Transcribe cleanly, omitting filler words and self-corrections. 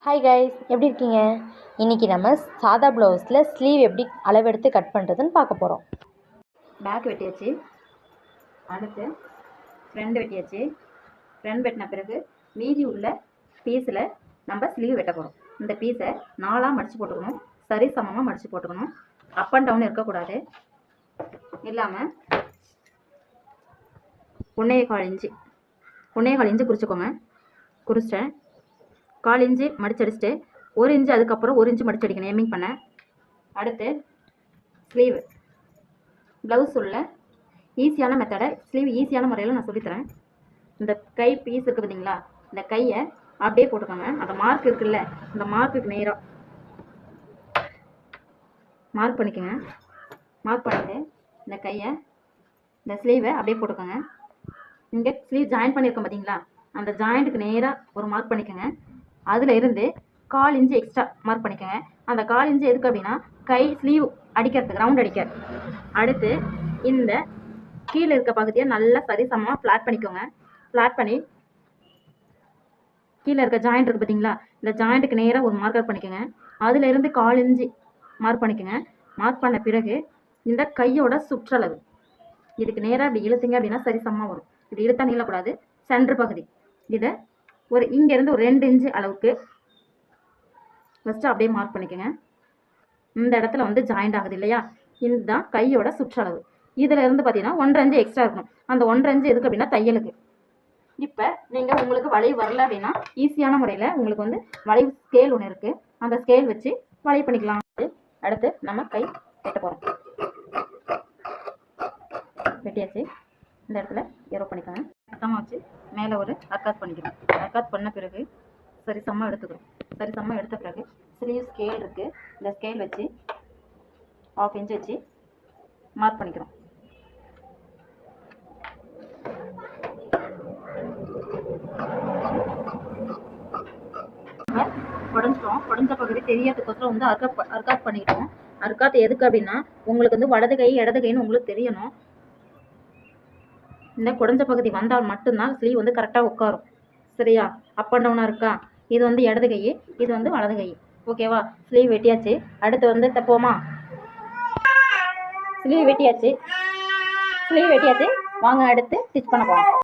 Hi guys, எப்படி இருக்கீங்க? இன்றைக்கி நம்ம சாதா ப்ளவுஸில் ஸ்லீவ் எப்படி அளவெடுத்து கட் பண்ணுறதுன்னு பார்க்க போகிறோம். பேக் வெட்டியாச்சு. அடுத்து ஃப்ரண்ட் வெட்டியாச்சு. ஃப்ரண்ட் வெட்டின பிறகு மீதி உள்ள பீஸில் நம்ம ஸ்லீவ் வெட்ட போகிறோம். இந்த பீஸை 4ஆக மடித்து போட்டுக்கணும். சரி சமமாக மடித்து போட்டுக்கணும். அப் அண்ட் டவுன் இருக்கக்கூடாது. இல்லாமல் 1.25 இன்ச்சு 1.25 இன்ச்சு குறிச்சிக்கோங்க. குறிச்சிட்டேன். 1/4 இன்ச்சு மடிச்சடிச்சுட்டு 1 இன்ச்சு அதுக்கப்புறம் 1 இன்ச்சு மடிச்சடிக்கணும் எம்மிங் பண்ண. அடுத்து ஸ்லீவ் ப்ளவுஸ் உள்ள ஈஸியான மெத்தடை, ஸ்லீவ் ஈஸியான முறையில் நான் சொல்லித்தரேன். இந்த கை பீஸ் இருக்குது பார்த்தீங்களா, இந்த கையை அப்படியே போட்டுக்கோங்க. அந்த மார்க் இருக்குல்ல, அந்த மார்க்குக்கு நேராக மார்க் பண்ணிக்கோங்க. மார்க் பண்ணிவிட்டு இந்த கையை, இந்த ஸ்லீவை அப்படியே போட்டுக்கோங்க. இங்கே ஸ்லீவ் ஜாயின் பண்ணியிருக்கோம் பார்த்தீங்களா, அந்த ஜாயிண்ட்டுக்கு நேராக ஒரு மார்க் பண்ணிக்கோங்க. அதில் இருந்து 1/4 இன்ச்சு எக்ஸ்ட்ரா மார்க் பண்ணிக்கோங்க. அந்த 1/4 இன்ச்சு எதுக்கு அப்படின்னா கை ஸ்லீவ் அடிக்கிறதுக்கு, ரவுண்ட் அடிக்க. அடுத்து இந்த கீழே இருக்க பகுதியை நல்லா சரிசமமாக ஃப்ளாட் பண்ணிக்கோங்க. ஃப்ளாட் பண்ணி கீழே இருக்க ஜாயிண்ட் இருக்குது பார்த்தீங்களா, இந்த ஜாயிண்ட்டுக்கு நேராக ஒரு மார்க்கர் பண்ணிக்கோங்க. அதில் இருந்து 1/4 இன்ச்சு மார்க் பண்ணிக்கோங்க. மார்க் பண்ண பிறகு இந்த கையோட சுற்றளவு இதுக்கு நேராக இப்படி இழுத்தீங்க அப்படின்னா சரிசமமாக வரும். இப்படி இழுத்தா நீளக்கூடாது. சென்டர் பகுதி இதை இங்கேருந்து ஒரு 2 இன்ச்சு அளவுக்கு ஃபஸ்ட்டு அப்படியே மார்க் பண்ணிக்கோங்க. இந்த இடத்துல வந்து ஜாயிண்ட் ஆகுது இல்லையா, இதுதான் கையோட சுற்றளவு. இதில் இருந்து பார்த்தீங்கன்னா 1.5 இன்ச்சு எக்ஸ்ட்ரா இருக்கணும். அந்த 1.5 இன்ச்சு எதுக்கு அப்படின்னா தையலுக்கு. இப்போ நீங்கள் உங்களுக்கு வளைவு வரல அப்படின்னா ஈஸியான முறையில் உங்களுக்கு வந்து வளைவு ஸ்கேல் ஒன்று இருக்குது, அந்த ஸ்கேல் வச்சு வளைவு பண்ணிக்கலாம். அடுத்து நம்ம கை வெட்ட போகிறோம். வெட்டியாச்சு. இந்த இடத்துல ஏரோ பண்ணிக்கோங்க. சமமாக வச்சு மேலே ஒரு அர்க்காத் பண்ணிக்கிறோம். அர்க்காத் பண்ண பிறகு சரிசமமாக எடுத்துக்கிறோம். சரிசமமாக எடுத்த பிறகு ஸ்லீவ் ஸ்கேல் இருக்குது, இந்த ஸ்கேல் வச்சு 1/2 இன்ச் வச்சு மார்க் பண்ணிக்கிறோம். குடஞ்சிட்டோம். குடஞ்ச பகுதி தெரியறதுக்கோசரம் வந்து அர்க்காத் பண்ணிக்கிட்டோம். அர்க்காத் எதுக்கு அப்படின்னா உங்களுக்கு வந்து வலது கை இடது கைன்னு உங்களுக்கு தெரியணும். இந்த குடஞ்ச பகுதி வந்தால் மட்டும்தான் ஸ்லீவ் வந்து கரெக்டாக உட்காரும். சரியா? அப் அண்ட் டவுனாக இருக்கா, இது வந்து இடது கை, இது வந்து வலது கை. ஓகேவா? ஸ்லீவ் வெட்டியாச்சு. அடுத்து வந்து தப்போமா, ஸ்லீவ் வெட்டியாச்சு. வாங்க அடுத்து ஸ்டிச் பண்ண போகலாம்.